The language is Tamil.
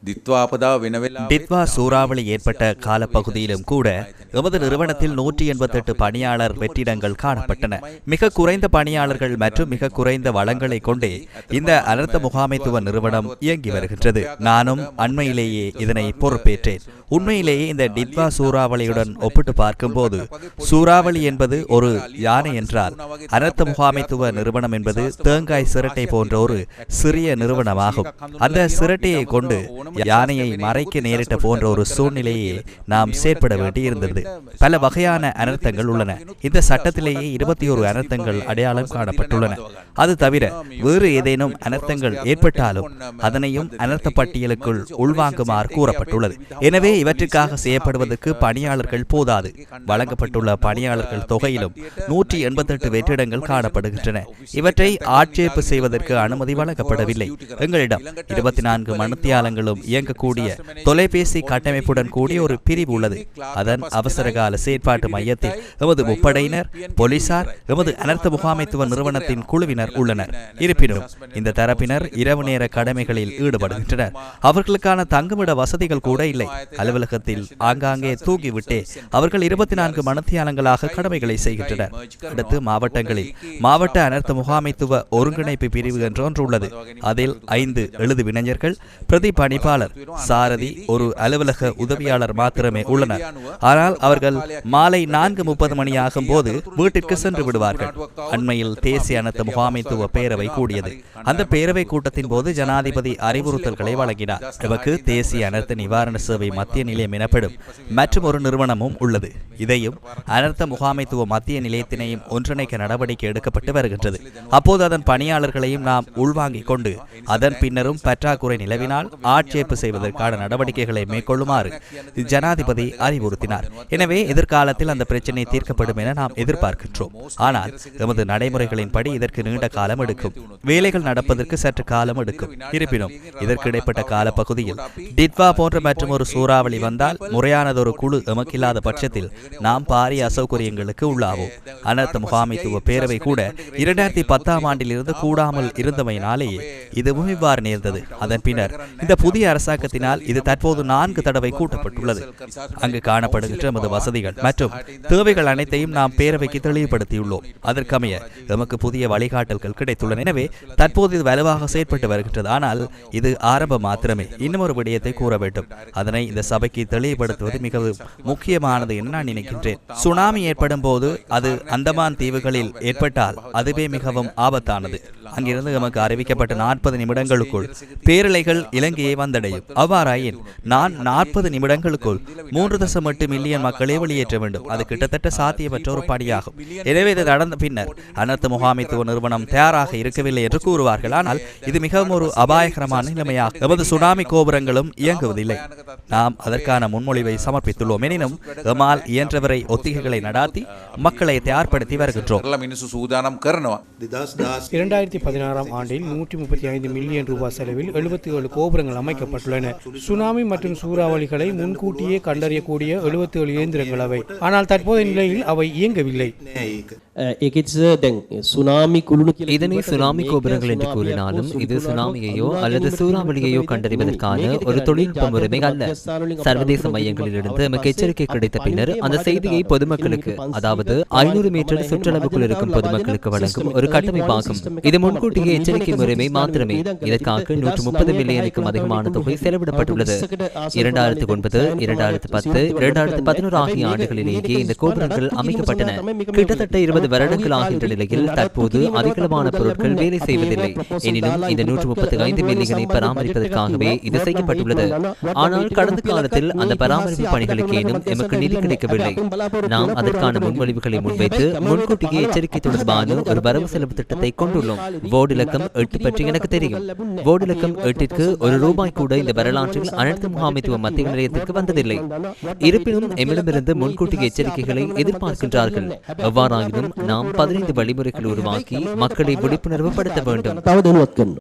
டித்வா சூறாவளி ஏற்பட்ட காலப்பகுதியிலும் கூட எமது நிறுவனத்தில் 188 பணியாளர் வெற்றிடங்கள் காணப்பட்டன. மிக குறைந்த பணியாளர்கள் மற்றும் மிக குறைந்த வளங்களை கொண்டே இந்த அனர்த்த முகாமைத்துவ நிறுவனம் இயங்கி வருகின்றது. நானும் அண்மையிலேயே இதனை பொறுப்பேற்றேன். உண்மையிலேயே இந்த டித்வா சூறாவளியுடன் ஒப்பிட்டு பார்க்கும்போது சூறாவளி என்பது ஒரு யானை என்றால் அனர்த்த முகாமைத்துவ நிறுவனம் என்பது தேங்காய் சிரட்டை போன்ற ஒரு சிறிய நிறுவனமாகும். அந்த சிரட்டையை கொண்டு யானையை மறைக்க நேரிட்ட போன்ற ஒரு சூழ்நிலையை நாம் செயற்பட வேண்டி இருந்தது. பல வகையான அனர்த்தங்கள் உள்ளன. இந்த சட்டத்திலேயே 21 அனர்த்தங்கள் அடையாளம் காணப்பட்டுள்ளன. அது தவிர வேறு ஏதேனும் அனர்த்தங்கள் ஏற்பட்டாலும் அதனையும் அனர்த்த பட்டியலுக்குள் உள்வாங்குமாறு கூறப்பட்டுள்ளது. எனவே இவற்றுக்காக செய்யப்படுவதற்கு பணியாளர்கள் போதாது. வழங்கப்பட்டுள்ள பணியாளர்கள் தொகையிலும் 188 வெற்றிடங்கள் காணப்படுகின்றன. இவற்றை ஆட்சேர்ப்பு செய்வதற்கு அனுமதி வழங்கப்படவில்லை. எங்களிடம் 24 மணித்தியாலங்களும் இயங்கக்கூடிய தொலைபேசி கட்டமைப்புடன் கூடிய ஒரு பிரிவு உள்ளது. அதன் அவசரகால செயற்பாட்டு மையத்தில் எமது முப்படையினர், போலீசார், எமது அனர்த்த முகாமைத்துவ நிறுவனத்தின் குழுவினர் உள்ளனர். இருப்பினும் இந்த தரப்பினர் இரவு நேர கடமைகளில் ஈடுபடுகின்றனர். அவர்களுக்கான தங்குமிட வசதிகள் கூட இல்லை. அலுவலகத்தில் ஆங்காங்கே தூங்கிவிட்டே அவர்கள் 24 மணித்தியாலங்களாக கடமைகளை செய்கின்றனர். அடுத்து மாவட்டங்களில் மாவட்ட அனர்த்த முகாமைத்துவ ஒருங்கிணைப்பு பிரிவு என்று ஒன்று உள்ளது. அதில் 5 எழுதுவினைஞர்கள், பிரதி பணிப்பாளர், சாரதி, ஒரு அலுவலக உதவியாளர் மாத்திரமே உள்ளனர். ஆனால் அவர்கள் மாலை 4:30 மணி ஆகும் போது வீட்டிற்கு சென்று விடுவார்கள். அண்மையில் தேசிய அனர்த்த முகாமைத்துவ பேரவை கூடியது. அந்த பேரவை கூட்டத்தின் போது ஜனாதிபதி அறிவுறுத்தல்களை வழங்கினார். இவருக்கு தேசிய அனர்த்த நிவாரண சேவை மத்திய நிலையம் எனப்படும் மற்றும் ஒரு நிறுவனமும் உள்ளது. இதையும் அனர்த்த முகாமைத்துவ மத்திய நிலையத்தினையும் ஒன்றிணைக்க நடவடிக்கை எடுக்கப்பட்டு வருகின்றது. அப்போது அதன் பணியாளர்களையும் நாம் உள்வாங்கிக் கொண்டு அதன் பின்னரும் பற்றாக்குறை நிலவினால் ஆட்சேர்ப்பு செய்வதற்கான நடவடிக்கைகளை மேற்கொள்ளுமாறு ஜனாதிபதி அறிவுறுத்தினார். எனவே எதிர்காலத்தில் அந்த பிரச்சினை தீர்க்கப்படும் என நாம் எதிர்பார்க்கின்றோம். ஆனால் எமது நடைமுறைகளின்படி இதற்கு நீண்ட காலம் எடுக்கும். வேலைகள் நடப்பதற்கு சற்று காலம் எடுக்கும். இருப்பினும் இதற்கு இடைப்பட்ட காலப்பகுதியில் டிட்வா போன்ற மற்றும் ஒரு சூறாவளி வந்தால் முறையானதொரு குழு எமக்கில்லாத பட்சத்தில் நாம் பாரிய அசௌகரியங்களுக்கு உள்ளாவோம். அனர்த்த முகாமைத்துவ பேரவை கூட 2010ஆம் ஆண்டிலிருந்து கூடாமல் இருந்தமையினாலேயே இதுவும் இவ்வாறு நேர்ந்தது. அதன் பின்னர் இந்த புதிய அரசாங்கத்தினால் இது தற்போது 4 தடவை கூட்டப்பட்டுள்ளது. அங்கு காணப்படுகின்ற எமது வசதிகள் மற்றும் தேவைகள் அனைத்தையும் நாம் பேரவைக்கு தெளிவுபடுத்தியுள்ளோம். அதற்கமைய எமக்கு புதிய வழிகாட்டல்கள் கிடைத்துள்ளன. எனவே தற்போது இது வலுவாக செயற்பட்டு வருகின்றது. ஆனால் இது ஆரம்பம் மாத்திரமே. இன்னும் ஒரு விடயத்தை கூற வேண்டும். அதனை இந்த சபைக்கு தெளிவுபடுத்துவது மிகவும் முக்கியமானது என நான் நினைக்கின்றேன். சுனாமி ஏற்படும் போது அது அந்தமான் தீவுகளில் ஏற்பட்டால் அதுவே மிகவும் ஆபத்தானது. அங்கிருந்து நமக்கு அறிவிக்கப்பட்ட 40 நிமிடங்களுக்குள் பேரலைகள் இலங்கையை வந்தடையும். அவ்வாறாயின் நான் 40 நிமிடங்களுக்குள் 3.8 மில்லியன் மக்களை வெளியேற்ற வேண்டும். அது கிட்டத்தட்ட சாத்தியமற்ற ஒரு பணியாகும். எனவே இது நடந்த பின்னர் அனர்த்த முகாமைத்துவ நிறுவனம் தயாராக இருக்கவில்லை என்று கூறுவார்கள். ஆனால் இது மிகவும் ஒரு அபாயகரமான நிலைமையாகும். எமது சுனாமி கோபுரங்களும் இயங்குவதில்லை. நாம் அதற்கான முன்மொழிவை சமர்ப்பித்துள்ளோம். எனினும் எம்மால் இயன்றவரை ஒத்திகைகளை நடாத்தி மக்களை தயார்படுத்தி வருகின்றோம். 2016ஆம் ஆண்டில் 135 மில்லியன் ரூபாய் செலவில் 77 கோபுரங்கள் அமைக்கப்பட்டுள்ளன. சுனாமி மற்றும் சூறாவளிகளை முன்கூட்டியே கண்டறியக்கூடிய 77 இயந்திரங்கள் அவை. ஆனால் தற்போதைய நிலையில் அவை இயங்கவில்லை. இதனை சுனாமி கோபுரங்கள் என்று கூறினாலும் இது சுனாமியையோ அல்லது சூறாவளியையோ கண்டறிவதற்கான ஒரு தொழில்நுட்ப முறைமை அல்ல. சர்வதேச மையங்களிலிருந்து நமக்கு எச்சரிக்கை கிடைத்த பின்னர் அந்த செய்தியை பொதுமக்களுக்கு, அதாவது 500 மீட்டர் சுற்றளவுக்குள் இருக்கும் பொதுமக்களுக்கு வழங்கும் ஒரு கட்டமைப்பாகும். இது முன்கூட்டிய எச்சரிக்கை முறைமை மாத்திரமே. இதற்காக 130 மில்லியனுக்கும் அதிகமான தொகை செலவிடப்பட்டுள்ளது. 2009, 2010, 2011 ஆகிய ஆண்டுகளிலேயே இந்த கோபுரங்கள் அமைக்கப்பட்டன. கிட்டத்தட்ட 20 வருடங்கள் ஆகின்ற நிலையில் தற்போது அதிகளவான பொருட்கள் வேலை செய்வதில்லை. எனினும் இந்த 135 மில்லியனை பராமரிப்பதற்காகவே இது செய்யப்பட்டுள்ளது. ஆனால் கடந்த காலத்தில் அந்த பராமரிப்பு பணிகளுக்கு ஏனும் எமக்கு நிதி கிடைக்கவில்லை. நாம் அதற்கான முன்மொழிவுகளை முன்வைத்து முன்கூட்டியே எச்சரிக்கை தொடர்பான ஒரு வரவு செலவு திட்டத்தை கொண்டுள்ளோம். போர்டு இலக்கம் 8 பற்றி எனக்கு தெரியும். போர்டு இலக்கம் 8ற்கு ₹1 கூட இந்த வரலாற்றில் அனர்த்த முகாமைத்துவ மத்திய நிலையத்திற்கு வந்ததில்லை. இருப்பினும் எம்மிடமிருந்து முன்கூட்டிய எச்சரிக்கைகளை எதிர்பார்க்கின்றார்கள். எவ்வாறாயினும் நாம் 15 வழிமுறைகள் உருவாக்கி மக்களை விழிப்புணர்வு படுத்த வேண்டும்.